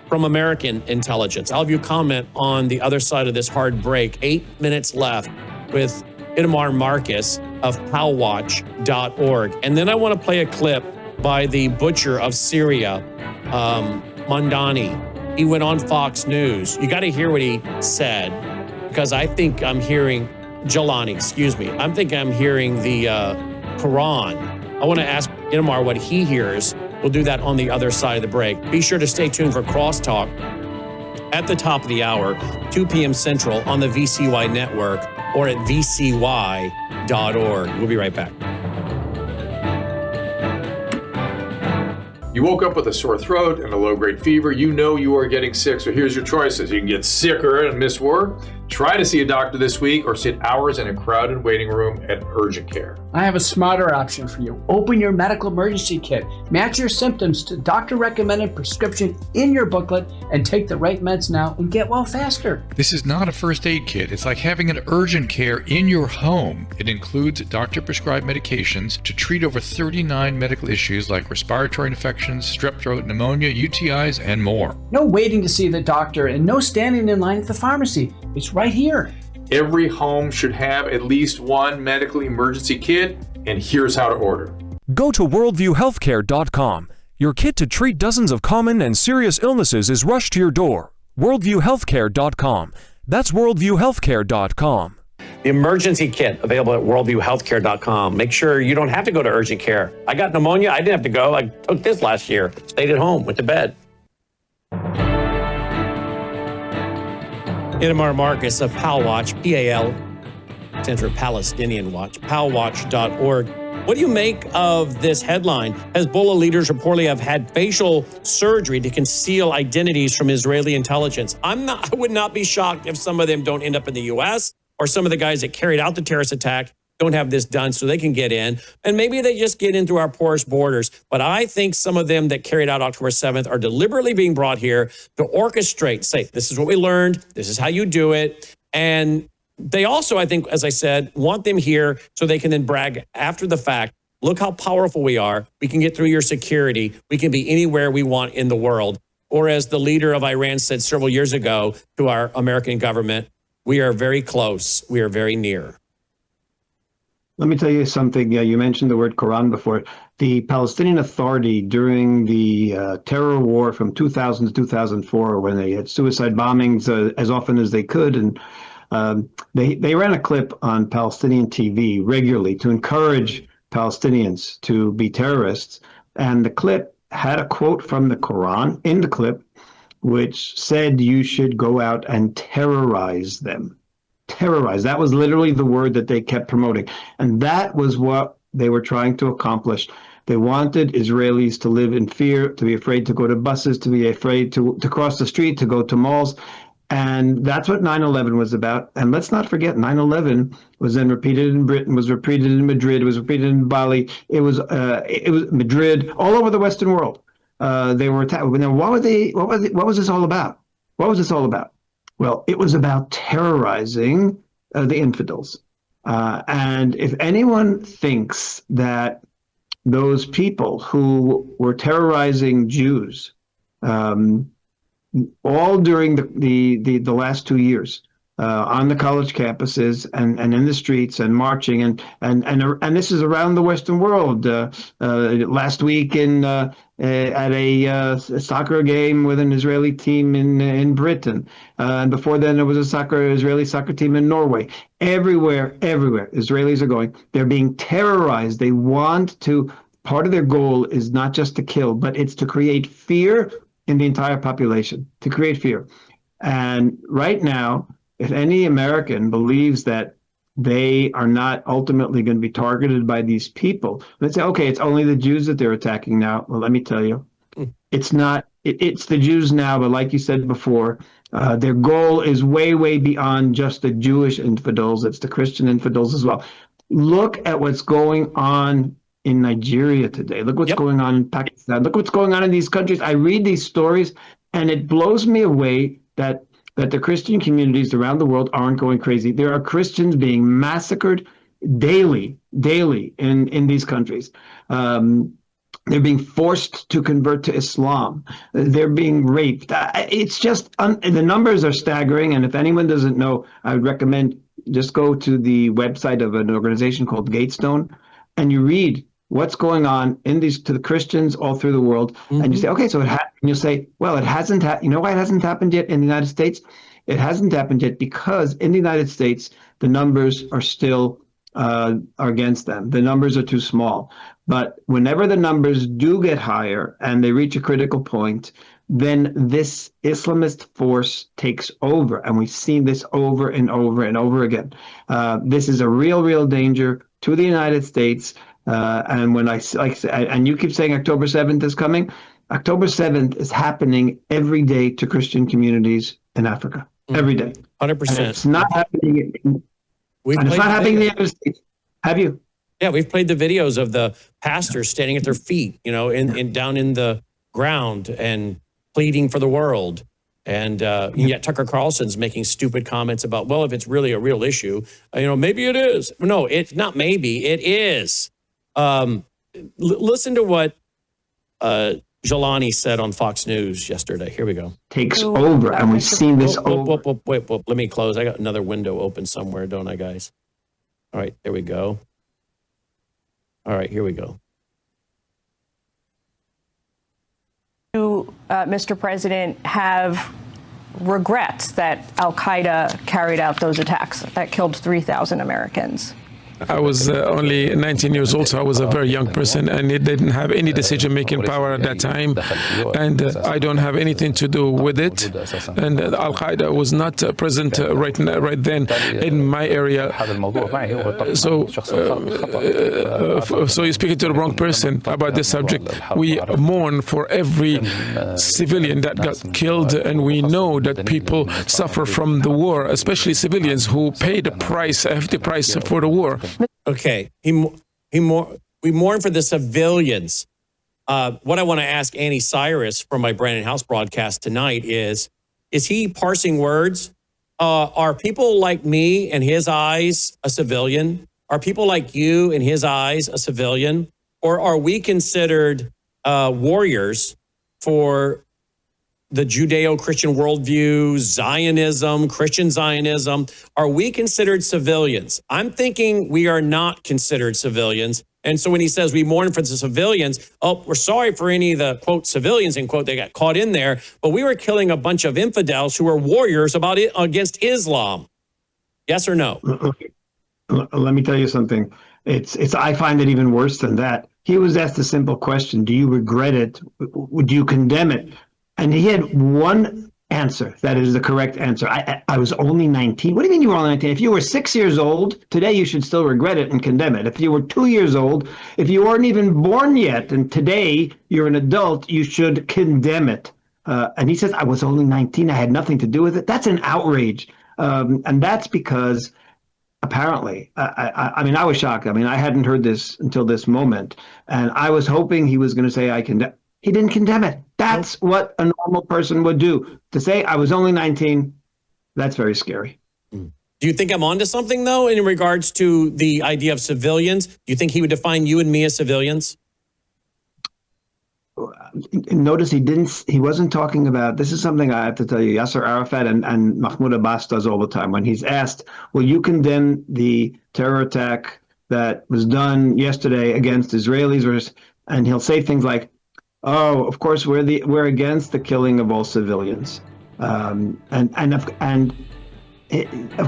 from American intelligence. I'll have you comment on the other side of this hard break. 8 minutes left with Itamar Marcus of palwatch.org. And then I want to play a clip by the butcher of Syria, Mandani. He went on Fox News. You got to hear what he said, because I think I'm hearing Jelani, excuse me. I'm thinking I'm hearing the Quran. I want to ask Itamar what he hears. We'll do that on the other side of the break. Be sure to stay tuned for Crosstalk at the top of the hour, 2 p.m. Central on the VCY network or at vcy.org. We'll be right back. You woke up with a sore throat and a low-grade fever. You know you are getting sick, so here's your choices. You can get sicker and miss work, try to see a doctor this week, or sit hours in a crowded waiting room at urgent care. I have a smarter option for you. Open your medical emergency kit. Match your symptoms to doctor-recommended prescription in your booklet and take the right meds now and get well faster. This is not a first aid kit. It's like having an urgent care in your home. It includes doctor-prescribed medications to treat over 39 medical issues like respiratory infections, strep throat, pneumonia, UTIs, and more. No waiting to see the doctor and no standing in line at the pharmacy. It's right here. Every home should have at least one medical emergency kit, and here's how to order. Go to worldviewhealthcare.com. Your kit to treat dozens of common and serious illnesses is rushed to your door. worldviewhealthcare.com. That's worldviewhealthcare.com. The emergency kit available at worldviewhealthcare.com. Make sure you don't have to go to urgent care. I got pneumonia. I didn't have to go. I took this last year. Stayed at home, went to bed. Inamar Marcus of PAL Watch, PAL, stands for Palestinian Watch, palwatch.org. What do you make of this headline? Hezbollah leaders reportedly have had facial surgery to conceal identities from Israeli intelligence. I would not be shocked if some of them don't end up in the U.S., or some of the guys that carried out the terrorist attack don't have this done so they can get in. And maybe they just get in through our porous borders. But I think some of them that carried out October 7th are deliberately being brought here to orchestrate, say, this is what we learned, this is how you do it. And they also, I think, as I said, want them here so they can then brag after the fact. Look how powerful we are. We can get through your security. We can be anywhere we want in the world. Or as the leader of Iran said several years ago to our American government, we are very close. We are very near. Let me tell you something. You mentioned the word Quran before. The Palestinian Authority during the terror war from 2000 to 2004, when they had suicide bombings as often as they could, and they ran a clip on Palestinian TV regularly to encourage Palestinians to be terrorists. And the clip had a quote from the Quran in the clip, which said you should go out and terrorize them. Terrorize. That was literally the word that they kept promoting. And that was what they were trying to accomplish. They wanted Israelis to live in fear, to be afraid to go to buses, to be afraid to cross the street, to go to malls. And that's what 9/11 was about. And let's not forget, 9/11 was then repeated in Britain, was repeated in Madrid, was repeated in Bali. It was Madrid, all over the Western world. They were attacked. Now, what was this all about? What was this all about? Well, it was about terrorizing the infidels. And if anyone thinks that those people who were terrorizing Jews, all during the last 2 years, on the college campuses and in the streets and marching and this is around the Western world. Last week at a soccer game with an Israeli team in Britain, and before then there was a Israeli soccer team in Norway. Everywhere, Israelis are going. They're being terrorized. They want to. Part of their goal is not just to kill, but it's to create fear in the entire population. To create fear, and right now, if any American believes that they are not ultimately going to be targeted by these people, let's say, okay, it's only the Jews that they're attacking now. Well, let me tell you, it's not. It's the Jews now, but like you said before, their goal is way, way beyond just the Jewish infidels. It's the Christian infidels as well. Look at what's going on in Nigeria today. Look what's going on in Pakistan. Look what's going on in these countries. I read these stories, and it blows me away that the Christian communities around the world aren't going crazy. There are Christians being massacred daily in these countries. They're being forced to convert to Islam. They're being raped. It's just, the numbers are staggering. And if anyone doesn't know, I would recommend just go to the website of an organization called Gatestone, and you read what's going on to the Christians all through the world. Mm-hmm. And you say, okay, so and you'll say, well, it hasn't happened. You know why it hasn't happened yet in the United States? It hasn't happened yet because in the United States, the numbers are still are against them. The numbers are too small. But whenever the numbers do get higher and they reach a critical point, then this Islamist force takes over. And we've seen this over and over and over again. This is a real danger to the United States. And when and you keep saying October 7th is coming, October 7th is happening every day to Christian communities in Africa. Every day. 100%. And it's not happening in the United States. Have you? Yeah, we've played the videos of the pastors standing at their feet, down in the ground and pleading for the world. And yet Tucker Carlson's making stupid comments about, well, if it's really a real issue, maybe it is. No, it's not maybe, it is. Listen to what Jelani said on Fox News yesterday. Here we go. Takes over, and we've seen this over. Wait, let me close. I got another window open somewhere, don't I, guys? All right, there we go. All right, here we go. Mr. President, have regret that al-Qaeda carried out those attacks that killed 3,000 Americans? I was only 19 years old, so I was a very young person, and it didn't have any decision-making power at that time. And I don't have anything to do with it. And Al-Qaeda was not present right then in my area. So you're speaking to the wrong person about this subject. We mourn for every civilian that got killed, and we know that people suffer from the war, especially civilians who pay the price, a hefty price for the war. Okay, we mourn for the civilians. What I want to ask Annie Cyrus from my Brandon House broadcast tonight is he parsing words? Are people like me in his eyes a civilian? Are people like you in his eyes a civilian? Or are we considered warriors for the Judeo-Christian worldview, Zionism, Christian Zionism? Are we considered civilians? I'm thinking we are not considered civilians. And so when he says we mourn for the civilians, we're sorry for any of the, quote, civilians, end quote, they got caught in there, but we were killing a bunch of infidels who were warriors against Islam. Yes or no? Let me tell you something. I find it even worse than that. He was asked a simple question. Do you regret it? Would you condemn it? And he had one answer that is the correct answer. I was only 19. What do you mean you were only 19? If you were 6 years old, today you should still regret it and condemn it. If you were 2 years old, if you weren't even born yet, and today you're an adult, you should condemn it. And he says, I was only 19. I had nothing to do with it. That's an outrage. And that's because apparently, I mean, I was shocked. I mean, I hadn't heard this until this moment. And I was hoping he was going to say, I condemn. He didn't condemn it. That's what a normal person would do. To say I was only 19, that's very scary. Do you think I'm onto something, though, in regards to the idea of civilians? Do you think he would define you and me as civilians? Notice he wasn't talking about, this is something I have to tell you, Yasser Arafat and Mahmoud Abbas does all the time. When he's asked, will you condemn the terror attack that was done yesterday against Israelis? And he'll say things like, oh, of course, we're against the killing of all civilians, of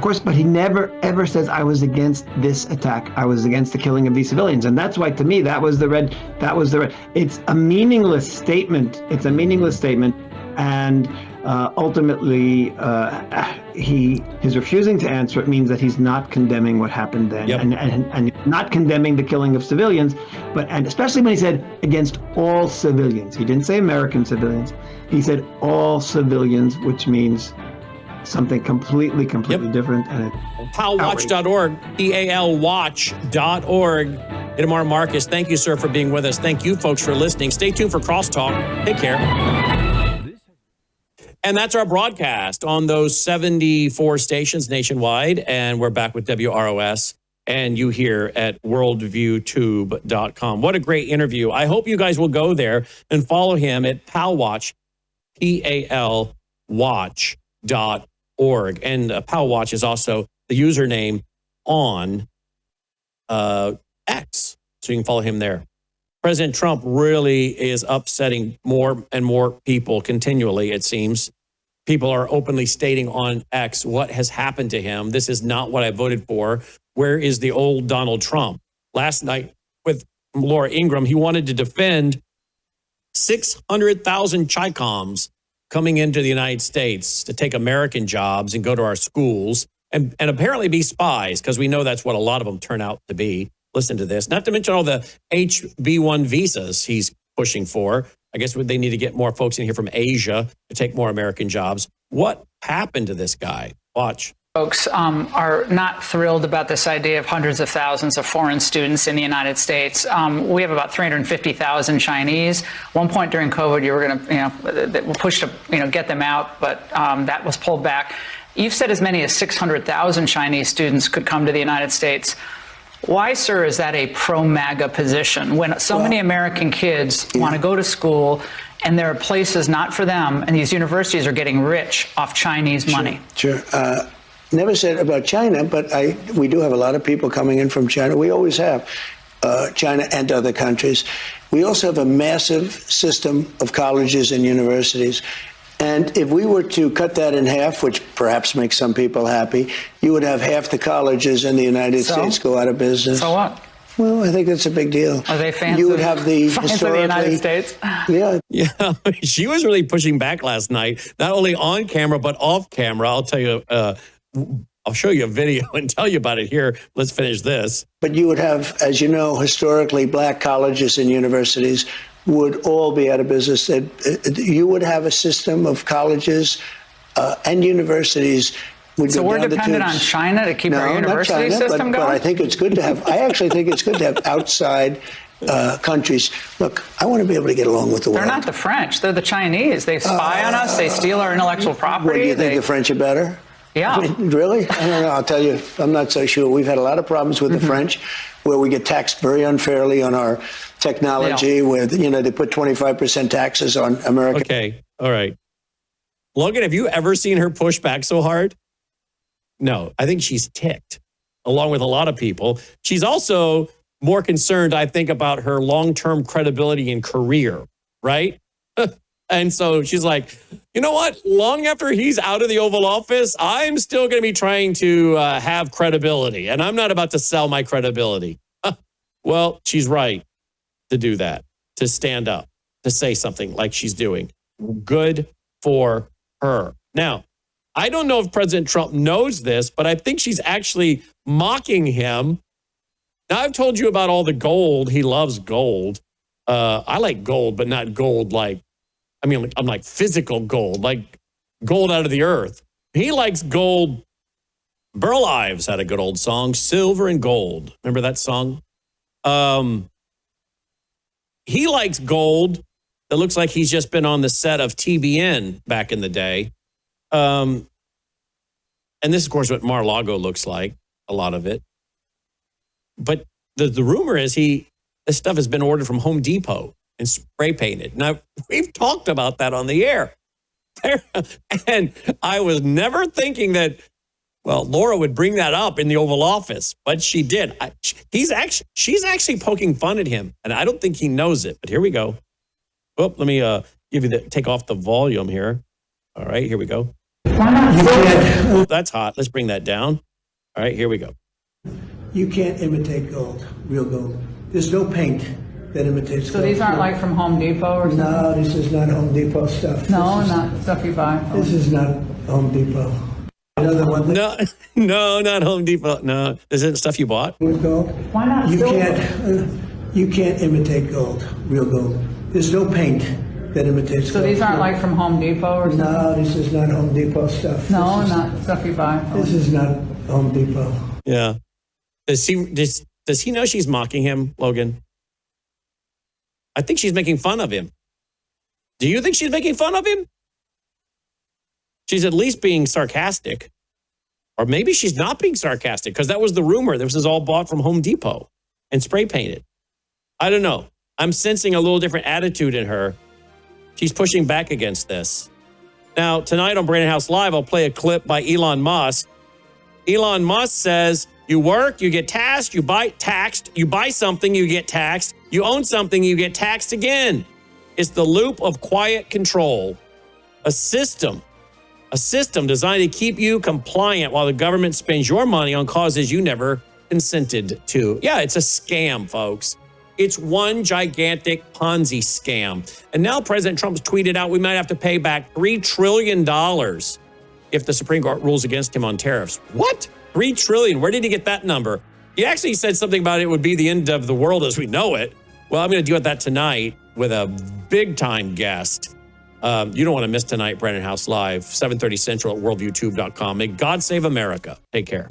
course, but he never ever says I was against this attack. I was against the killing of these civilians, and that's why to me that was the red. It's a meaningless statement. And ultimately, his refusing to answer it means that he's not condemning what happened then, and not condemning the killing of civilians, and especially when he said against all civilians. He didn't say American civilians. He said all civilians, which means something completely different. And PALWatch.org, PALWatch.org. Itamar Marcus, thank you, sir, for being with us. Thank you, folks, for listening. Stay tuned for Crosstalk. Take care. And that's our broadcast on those 74 stations nationwide. And we're back with WROS and you here at worldviewtube.com. What a great interview. I hope you guys will go there and follow him at PALWatch, PALWatch.org. And PALWatch is also the username on X. So you can follow him there. President Trump really is upsetting more and more people continually, it seems. People are openly stating on X what has happened to him. This is not what I voted for. Where is the old Donald Trump? Last night with Laura Ingraham, he wanted to defend 600,000 Chicoms coming into the United States to take American jobs and go to our schools and apparently be spies, because we know that's what a lot of them turn out to be. Listen to this. Not to mention all the HB1 visas he's pushing for. I guess they need to get more folks in here from Asia to take more American jobs. What happened to this guy? Watch. Folks are not thrilled about this idea of hundreds of thousands of foreign students in the United States. We have about 350,000 Chinese. One point during COVID, you were going to, push to, get them out, but that was pulled back. You've said as many as 600,000 Chinese students could come to the United States. Why, sir, is that a pro-MAGA position when so many American kids want to go to school and there are places not for them and these universities are getting rich off Chinese money? Sure. Never said about China, but we do have a lot of people coming in from China. We always have, China and other countries. We also have a massive system of colleges and universities. And if we were to cut that in half, which perhaps makes some people happy, you would have half the colleges in the United States go out of business. So what? Well, I think that's a big deal. Are they fans? You would have the fans of the United States? Yeah. Yeah, she was really pushing back last night, not only on camera, but off camera. I'll tell you, I'll show you a video and tell you about it here. Let's finish this. But you would have, as you know, historically, black colleges and universities would all be out of business. You would have a system of colleges and universities. So we're dependent on China to keep our university system going? But I think it's good to have, I actually think it's good to have outside countries. Look, I want to be able to get along with the world. They're not the French. They're the Chinese. They spy on us. They steal our intellectual property. What, do you think the French are better? Yeah. I mean, really? I don't know. I'll tell you, I'm not so sure. We've had a lot of problems with the French, where we get taxed very unfairly on our technology, where, you know, they put 25% taxes on American. Okay. All right. Logan, have you ever seen her push back so hard? No, I think she's ticked, along with a lot of people. She's also more concerned, I think, about her long-term credibility and career, right? And so she's like, you know what? Long after he's out of the Oval Office, I'm still going to be trying to have credibility, and I'm not about to sell my credibility. Well, she's right to do that, to stand up, to say something like she's doing. Good for her. Now, I don't know if President Trump knows this, but I think she's actually mocking him. Now, I've told you about all the gold. He loves gold. I like gold, but not gold like, I'm like physical gold, like gold out of the earth. He likes gold. Burl Ives had a good old song, Silver and Gold. Remember that song? He likes gold that looks like he's just been on the set of TBN back in the day. And this, of course, what Mar-a-Lago looks like, a lot of it. But the rumor is this stuff has been ordered from Home Depot and spray painted. Now, we've talked about that on the air. And I was never thinking that, well, Laura would bring that up in the Oval Office, but she did. She's actually poking fun at him, and I don't think he knows it, but here we go. Oh, let me take off the volume here. All right, here we go. Oh, that's hot. Let's bring that down. All right, here we go. You can't imitate gold, real gold. There's no paint that imitates gold. So these aren't like from Home Depot or something? No, this is not Home Depot stuff. No, not stuff you buy. This is not Home Depot. Another one. No, not Home Depot. No, this isn't stuff you bought. With gold. Why not You can't imitate gold, real gold. There's no paint that imitates So gold. these aren't like from Home Depot or something? No, this is not Home Depot stuff. No, not stuff you buy. This is not Home Depot. Yeah. Does he know she's mocking him, Logan? I think she's making fun of him. Do you think she's making fun of him? She's at least being sarcastic. Or maybe she's not being sarcastic, because that was the rumor. This is all bought from Home Depot and spray painted. I don't know. I'm sensing a little different attitude in her. She's pushing back against this. Now, tonight on Brandon House Live, I'll play a clip by Elon Musk. Elon Musk says, you work, you get taxed, you buy something, you get taxed, you own something, you get taxed again. It's the loop of quiet control, a system designed to keep you compliant while the government spends your money on causes you never consented to. Yeah, it's a scam, folks. It's one gigantic Ponzi scam. And now President Trump's tweeted out we might have to pay back $3 trillion if the Supreme Court rules against him on tariffs. What? $3 trillion? Where did he get that number? He actually said something about it would be the end of the world as we know it. Well, I'm going to deal with that tonight with a big-time guest. You don't want to miss tonight, Brandon House Live, 7:30 Central at worldviewtube.com. May God save America. Take care.